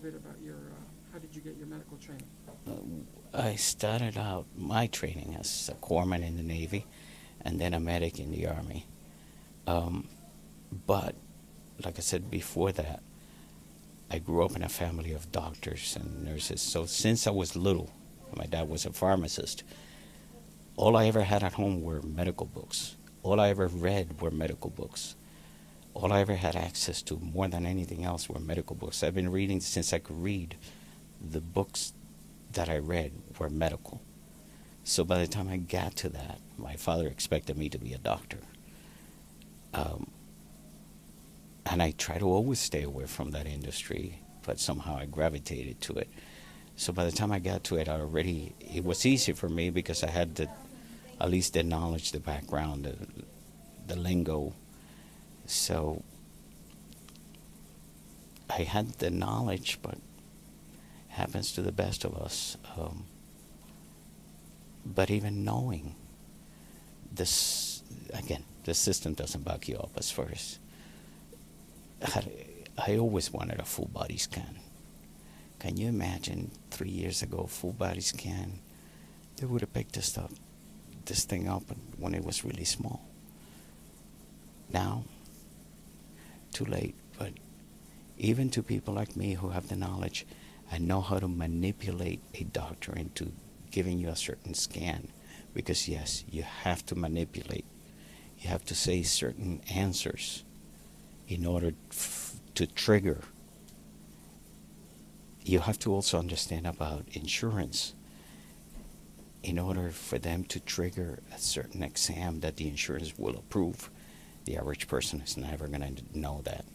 bit about your, how did you get your medical training? I started out my training as a corpsman in the Navy and then a medic in the Army. But, like I said before that, I grew up in a family of doctors and nurses. So since I was little, my dad was a pharmacist, all I ever had at home were medical books. All I ever read were medical books. All I ever had access to more than anything else were medical books. I've been reading since I could read. The books that I read were medical. So by the time I got to that, my father expected me to be a doctor. And I try to always stay away from that industry, but somehow I gravitated to it. So by the time I got to it, it was easy for me because I had at least the knowledge, the background, the lingo. So I had the knowledge, but it happens to the best of us. But even knowing this, again, the system doesn't back you up as far as I always wanted a full body scan. Can you imagine 3 years ago, full body scan? They would have picked this thing up when it was really small. Now, too late. But even to people like me who have the knowledge and know how to manipulate a doctor into giving you a certain scan, because yes, you have to manipulate. You have to say certain answers in order to trigger. You have to also understand about insurance in order for them to trigger a certain exam that the insurance will approve. The average person is never going to know that.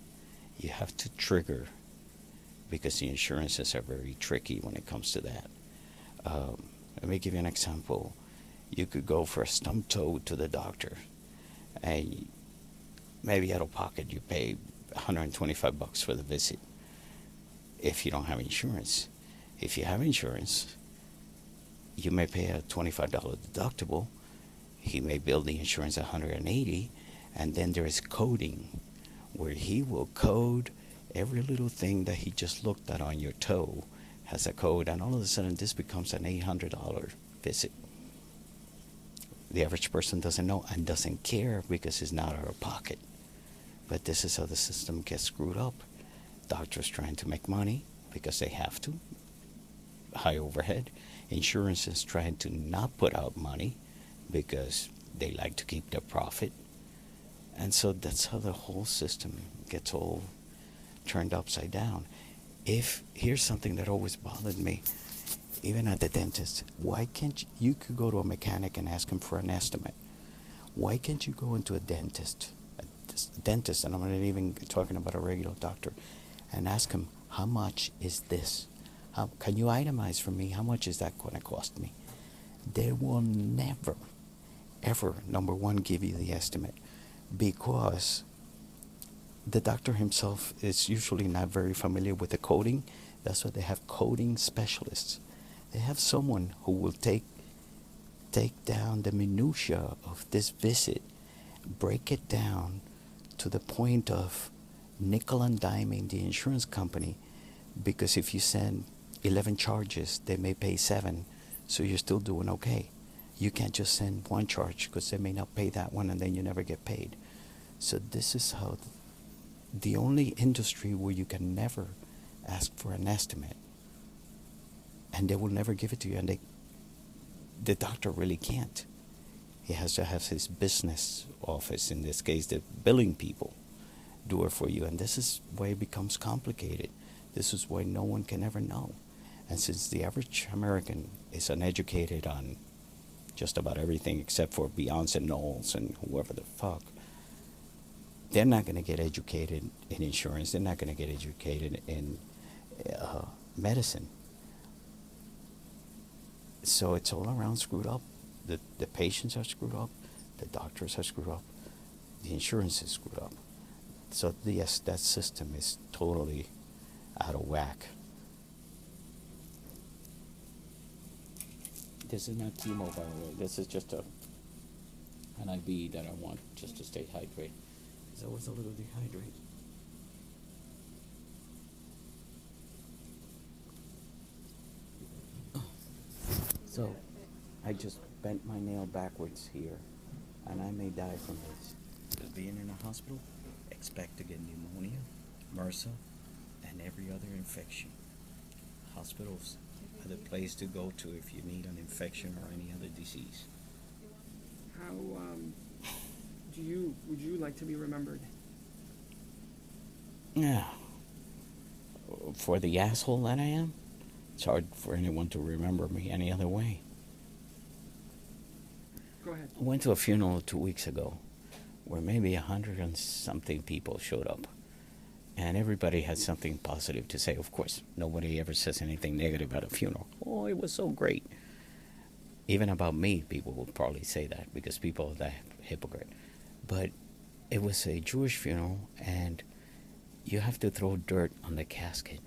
You have to trigger, because the insurances are very tricky when it comes to that. Let me give you an example. You could go for a stump toe to the doctor, and maybe out of pocket you pay $125 for the visit if you don't have insurance. If you have insurance, you may pay a $25 deductible. He may bill the insurance $180, and then there is coding, where he will code every little thing that he just looked at on your toe has a code, and all of a sudden this becomes an $800 visit. The average person doesn't know and doesn't care because it's not out of pocket. But this is how the system gets screwed up. Doctors trying to make money because they have to. High overhead. Insurance is trying to not put out money because they like to keep their profit. And so that's how the whole system gets all turned upside down. Here's something that always bothered me, even at the dentist. Why can't you could go to a mechanic and ask him for an estimate? Why can't you go into a dentist, and I'm not even talking about a regular doctor, and ask him, how much is this? Can you itemize for me? How much is that going to cost me? They will never, ever, number one, give you the estimate, because the doctor himself is usually not very familiar with the coding. That's why they have coding specialists. They have someone who will take down the minutia of this visit, break it down to the point of nickel and diming the insurance company, because if you send 11 charges, they may pay 7, so you're still doing okay. You can't just send one charge because they may not pay that one, and then you never get paid. So this is how the only industry where you can never ask for an estimate, and they will never give it to you, and the doctor really can't. He has to have his business office, in this case the billing people, do it for you, and this is why it becomes complicated. This is why no one can ever know. And since the average American is uneducated on just about everything except for Beyonce Knowles and whoever the fuck, they're not going to get educated in insurance. They're not going to get educated in medicine. So it's all around screwed up. The patients are screwed up. The doctors are screwed up. The insurance is screwed up. So yes, that system is totally out of whack. This is not chemo, by the way. This is just an IV that I want just to stay hydrated. Because I was a little dehydrated. So, I just bent my nail backwards here, and I may die from this. Being in a hospital, expect to get pneumonia, MRSA, and every other infection. Hospitals are the place to go to if you need an infection or any other disease. How would you like to be remembered? Yeah. For the asshole that I am, it's hard for anyone to remember me any other way. Go ahead. I went to a funeral 2 weeks ago where maybe 100 and something people showed up. And everybody had something positive to say. Of course, nobody ever says anything negative at a funeral. Oh, it was so great. Even about me, people will probably say that because people are that hypocrite. But it was a Jewish funeral, and you have to throw dirt on the casket.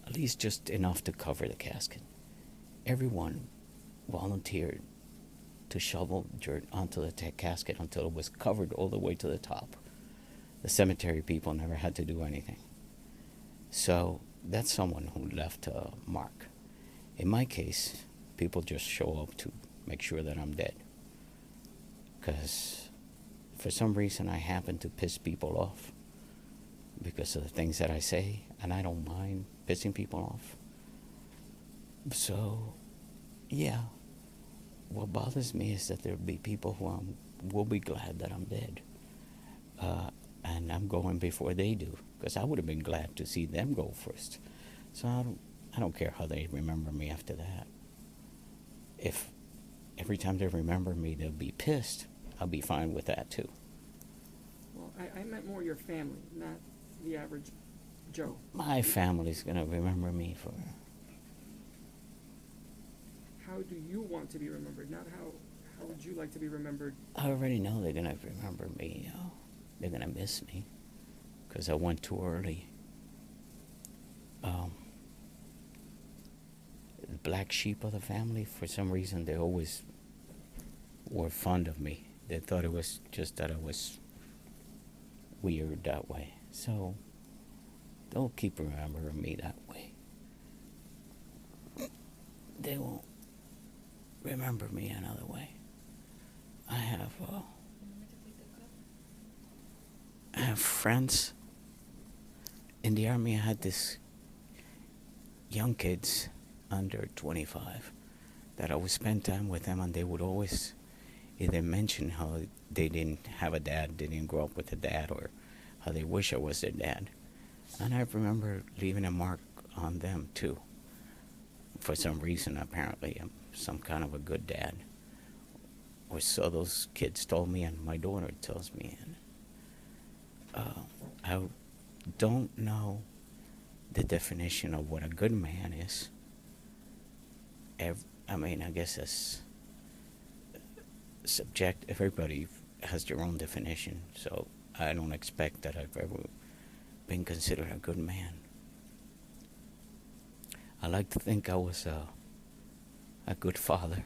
At least just enough to cover the casket. Everyone volunteered to shovel dirt onto the casket until it was covered all the way to the top. The cemetery people never had to do anything. So that's someone who left a mark. In my case, people just show up to make sure that I'm dead. Because for some reason I happen to piss people off because of the things that I say, and I don't mind pissing people off. So, yeah. What bothers me is that there'll be people who will be glad that I'm dead. And I'm going before they do, because I would have been glad to see them go first. So I don't care how they remember me after that. If every time they remember me they'll be pissed, I'll be fine with that too. Well, I meant more your family, not the average Joe. My family's gonna remember me for... How do you want to be remembered? Not how would you like to be remembered? I already know they're gonna remember me. They're gonna miss me because I went too early. The black sheep of the family, for some reason, they always were fond of me. They thought it was just that I was weird that way. So they'll keep remembering me that way. They won't remember me another way. I have friends. In the army, I had this young kids under 25 that I would spend time with them, and they would always either mention how they didn't have a dad, they didn't grow up with a dad, or how they wish I was their dad. And I remember leaving a mark on them too. For some reason, apparently, I'm some kind of a good dad. Or so those kids told me, and my daughter tells me. And I don't know the definition of what a good man is. I guess that's subject. Everybody has their own definition, so I don't expect that I've ever been considered a good man. I like to think I was a good father,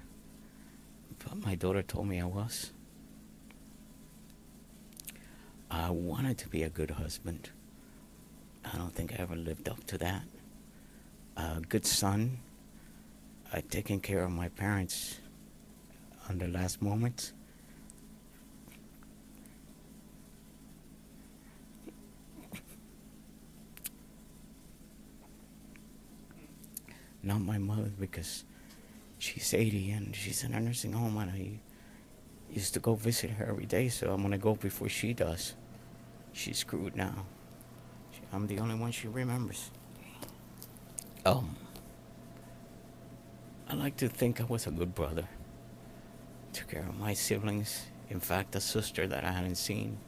but my daughter told me I was. I wanted to be a good husband. I don't think I ever lived up to that. A good son. I'd taken care of my parents on their last moments. Not my mother, because she's 80 and she's in a nursing home, and I used to go visit her every day, so I'm gonna go before she does. She's screwed now. I'm the only one she remembers. I like to think I was a good brother. Took care of my siblings. In fact, a sister that I hadn't seen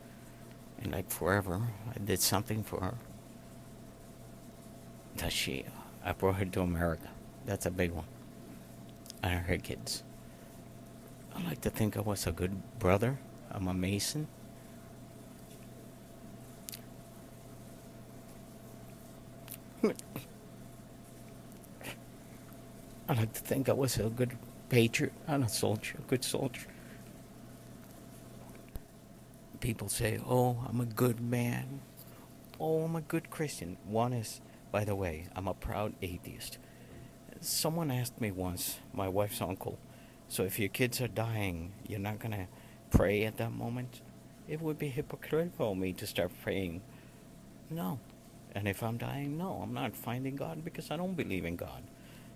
in like forever. I did something for her. I brought her to America. That's a big one. And her kids. I like to think I was a good brother. I'm a Mason. I like to think I was a good patriot and a soldier, a good soldier. People say, oh, I'm a good man. Oh, I'm a good Christian. One is, by the way, I'm a proud atheist. Someone asked me once, my wife's uncle, so if your kids are dying, you're not going to pray at that moment? It would be hypocritical of me to start praying. No. And if I'm dying, no, I'm not finding God because I don't believe in God.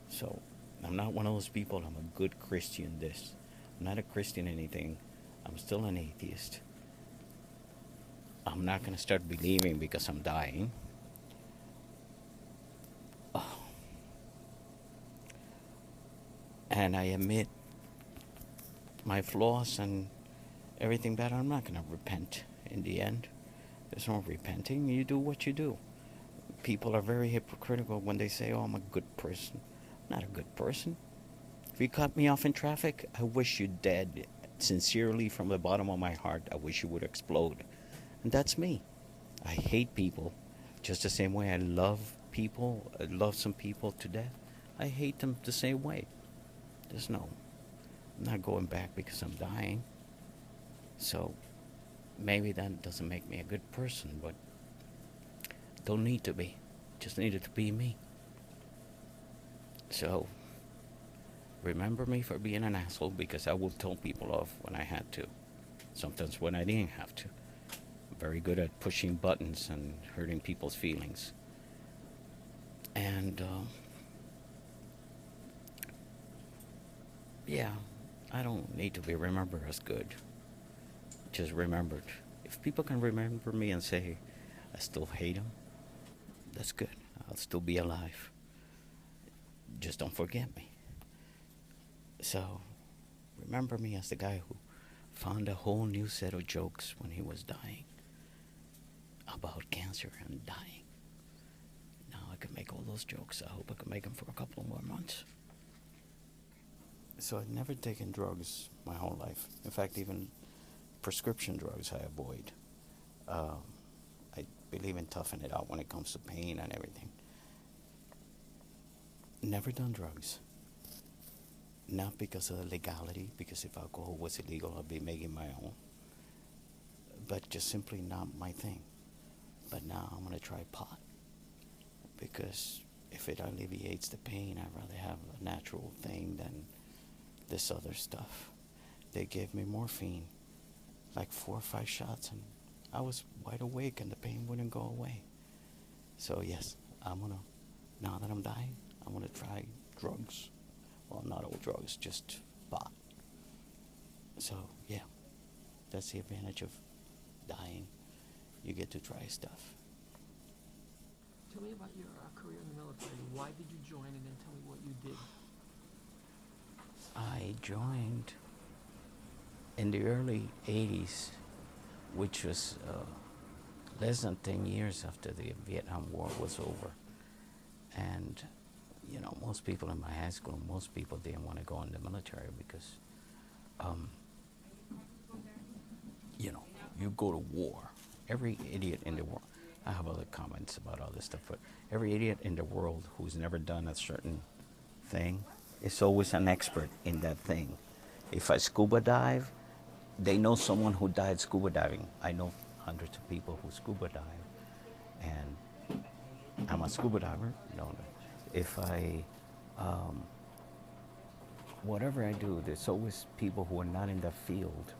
So I'm not one of those people. I'm a good Christian this. I'm not a Christian anything. I'm still an atheist. I'm not going to start believing because I'm dying. Oh. And I admit my flaws and everything bad. I'm not going to repent in the end. There's no repenting. You do what you do. People are very hypocritical when they say, oh, I'm a good person. I'm not a good person. If you cut me off in traffic, I wish you dead. Sincerely, from the bottom of my heart, I wish you would explode. And that's me. I hate people just the same way I love people. I love some people to death. I hate them the same way. I'm not going back because I'm dying. So maybe that doesn't make me a good person, but don't need to be. Just needed to be me. So remember me for being an asshole, because I will tell people off when I had to. Sometimes when I didn't have to. I'm very good at pushing buttons and hurting people's feelings. And yeah, I don't need to be remembered as good. Just remembered. If people can remember me and say I still hate them, that's good. I'll still be alive. Just don't forget me. So, remember me as the guy who found a whole new set of jokes when he was dying about cancer and dying. Now I can make all those jokes. I hope I can make them for a couple more months. So I've never taken drugs my whole life. In fact, even prescription drugs I avoid. I believe in toughing it out when it comes to pain and everything. Never done drugs. Not because of the legality, because if alcohol was illegal, I'd be making my own. But just simply not my thing. But now I'm going to try pot. Because if it alleviates the pain, I'd rather have a natural thing than this other stuff. They gave me morphine, like 4 or 5 shots, and I was wide awake and the pain wouldn't go away. So yes, now that I'm dying, I'm gonna try drugs. Well, not all drugs, just pot. So yeah, that's the advantage of dying. You get to try stuff. Tell me about your career in the military. Why did you join, and then tell me what you did. I joined in the early 80s, which was less than 10 years after the Vietnam War was over. And, you know, most people in my high school, most people didn't want to go in the military because, you know, you go to war. Every idiot in the world, I have other comments about all this stuff, but every idiot in the world who's never done a certain thing is always an expert in that thing. If I scuba dive, they know someone who died scuba diving. I know hundreds of people who scuba dive, and I'm a scuba diver. No. If I, whatever I do, there's always people who are not in that field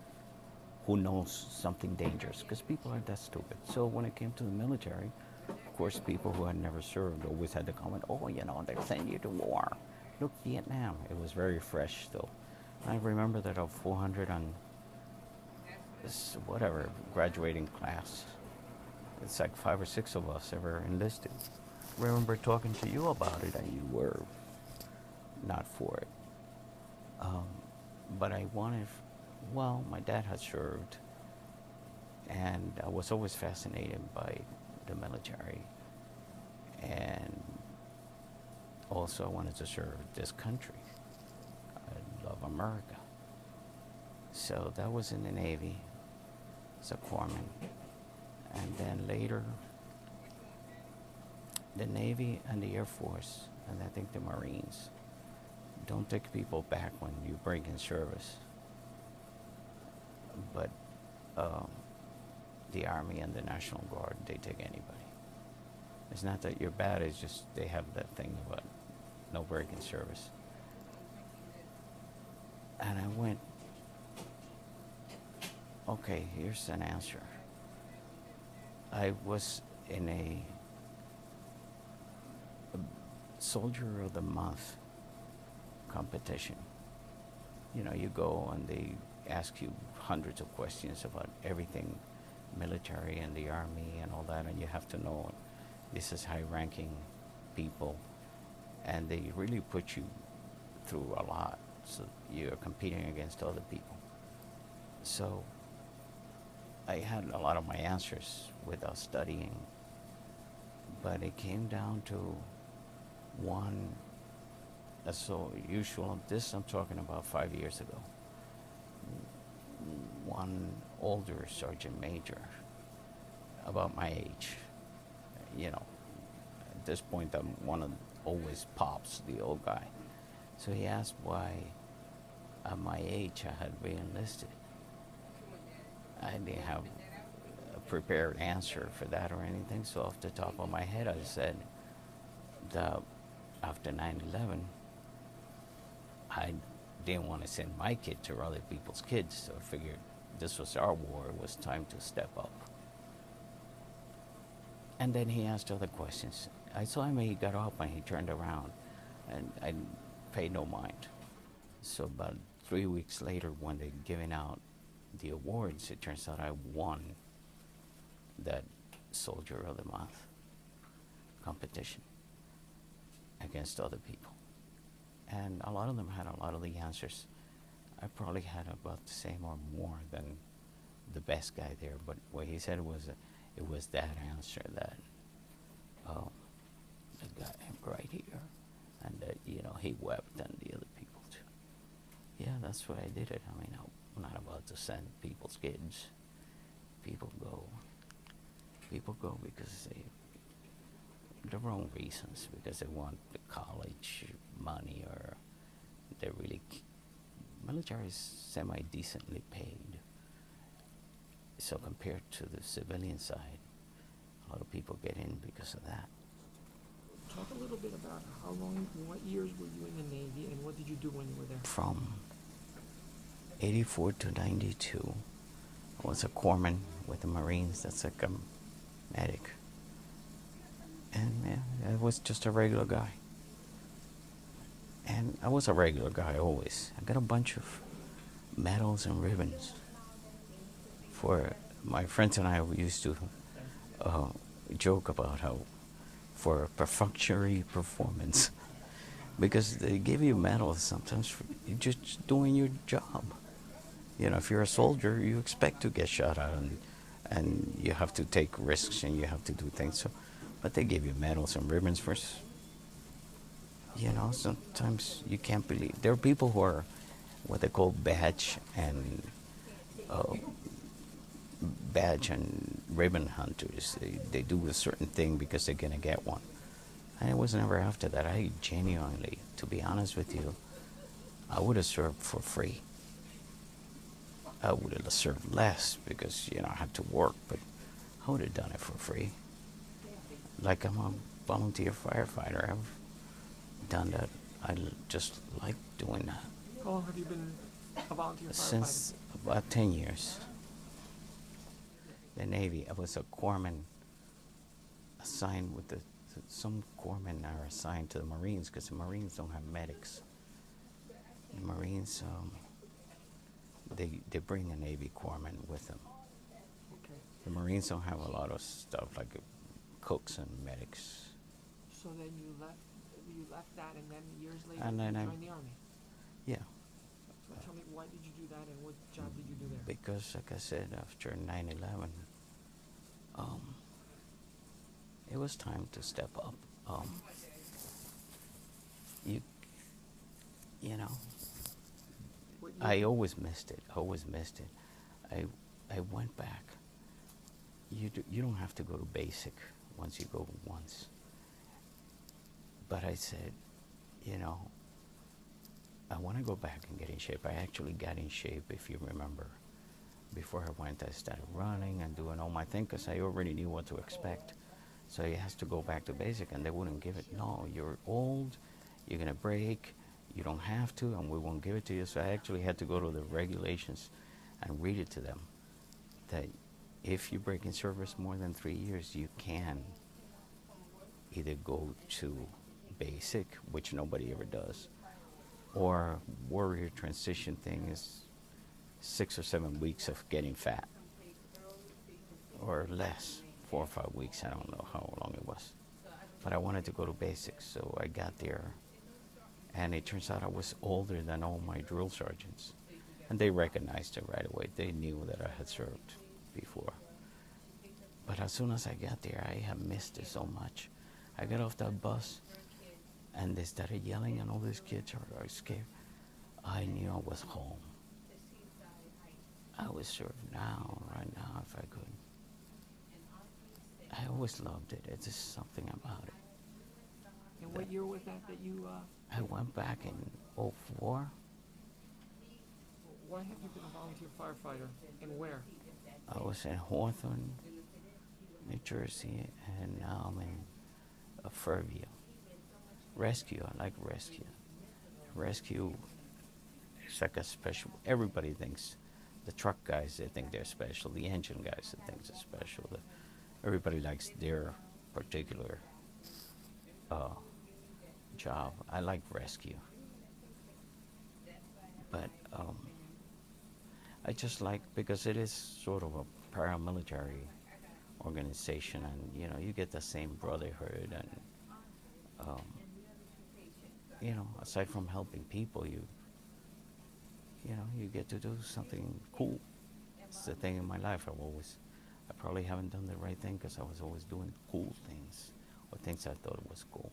who knows something dangerous, because people aren't that stupid. So when it came to the military, of course, people who had never served always had the comment, oh, you know, they send you to war. Look, Vietnam. It was very fresh still. I remember that of 400 on this, whatever, graduating class, it's like 5 or 6 of us ever enlisted. I remember talking to you about it, and you were not for it. But I wanted, well, my dad had served, and I was always fascinated by the military. And also I wanted to serve this country. I love America. So that was in the Navy as a corpsman. And then later, the Navy and the Air Force, and I think the Marines, don't take people back when you break in service. But the Army and the National Guard, they take anybody. It's not that you're bad, it's just they have that thing about no break in service. And I went, okay, here's an answer. I was in a Soldier of the Month competition. You know, you go and they ask you hundreds of questions about everything military and the army and all that, and you have to know this is high-ranking people, and they really put you through a lot, so you're competing against other people. So I had a lot of my answers without studying, but it came down to one, so usual, this I'm talking about 5 years ago, one older sergeant major, about my age, you know, at this point I'm one of always pops, the old guy. So he asked why at my age I had re-enlisted. I didn't have a prepared answer for that or anything, so off the top of my head I said that after 9/11 I didn't want to send my kid to other people's kids, so I figured this was our war, it was time to step up. And then he asked other questions. I saw him, he got up and he turned around, and I paid no mind. So about 3 weeks later, when they're giving out the awards, it turns out I won that Soldier of the Month competition against other people. And a lot of them had a lot of the answers. I probably had about the same or more than the best guy there, but what he said was it was that answer that got him right here, and that, you know, he wept, and the other people too. Yeah, that's why I did it. I mean, I'm not about to send people's kids. People go because the wrong reasons, because they want the college money, or they really military is semi-decently paid. So compared to the civilian side, a lot of people get in because of that. Talk a little bit about how long, what years were you in the Navy, and what did you do when you were there? From 84 to 92, I was a corpsman with the Marines. That's like a medic. And yeah, I was just a regular guy. And I was a regular guy always. I got a bunch of medals and ribbons. For my friends and I, we used to joke about how for perfunctory performance, because they give you medals sometimes for just doing your job. You know, if you're a soldier, you expect to get shot at, and you have to take risks and you have to do things. So, but they give you medals and ribbons for, you know, sometimes you can't believe. There are people who are what they call badge and ribbon hunters. They do a certain thing because they're going to get one. And it was never after that. I genuinely, to be honest with you, I would have served for free. I would have served less because, you know, I had to work, but I would have done it for free. Like, I'm a volunteer firefighter. I've done that. I just like doing that. How long have you been a volunteer firefighter? Since about 10 years. The Navy, I was a corpsman assigned with some corpsmen are assigned to the Marines because the Marines don't have medics. The Marines, they bring a Navy corpsman with them. Okay. The Marines don't have a lot of stuff like cooks and medics. So then you left that, and then years later And then you I- joined the Army. Yeah, So tell me, why did you do that, and what job did you do there? because like I said, after 9/11, it was time to step up. You know, What year- I always missed it. I went back. You don't have to go to basic once you go once. But I said, you know, I want to go back and get in shape. I actually got in shape, if you remember. Before I went, I started running and doing all my thing because I already knew what to expect. So he has to go back to basic, and they wouldn't give it. No, you're old, you're gonna break, you don't have to, and we won't give it to you. So I actually had to go to the regulations and read it to them that if you break in service more than 3 years, you can either go to basic, which nobody ever does, or warrior transition thing is 6 or 7 weeks of getting fat, or less, 4 or 5 weeks. I don't know how long it was, but I wanted to go to basics, so I got there, and it turns out I was older than all my drill sergeants, and they recognized it right away. They knew that I had served before. But as soon as I got there, I had missed it so much. I got off that bus, and they started yelling, and all these kids are scared. I knew I was home. I would serve now, right now, if I could. I always loved it. It's just something about it. And what year was that you, I went back in '04. why have you been a volunteer firefighter, and where? I was in Hawthorne, New Jersey, and now I'm in Fairview. Rescue, I like rescue. Rescue is like a special, everybody thinks, the truck guys, they think they're special, the engine guys, they think they're special. Everybody likes their particular job. I like rescue. But I just like, because it is sort of a paramilitary organization, and you get the same brotherhood, and aside from helping people, you get to do something cool. It's the thing in my life. I probably haven't done the right thing because I was always doing cool things, or things I thought was cool.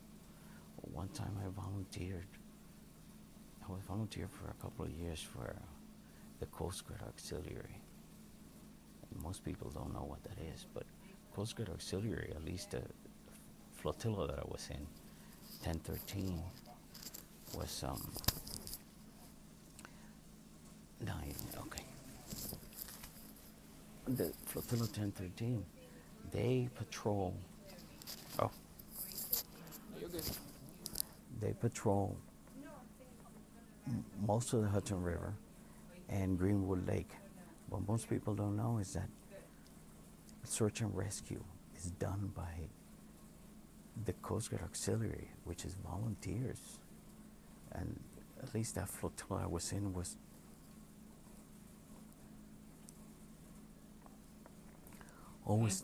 One time I volunteered for a couple of years for the Coast Guard Auxiliary. And most people don't know what that is, but Coast Guard Auxiliary, at least the flotilla that I was in, 1013, was the flotilla 1013, they patrol. Oh, You're good. they patrol most of the Hudson River and Greenwood Lake. What most people don't know is that search and rescue is done by the Coast Guard Auxiliary, which is volunteers. And at least that flotilla I was in was always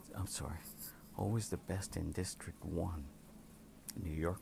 the best in District 1, New York.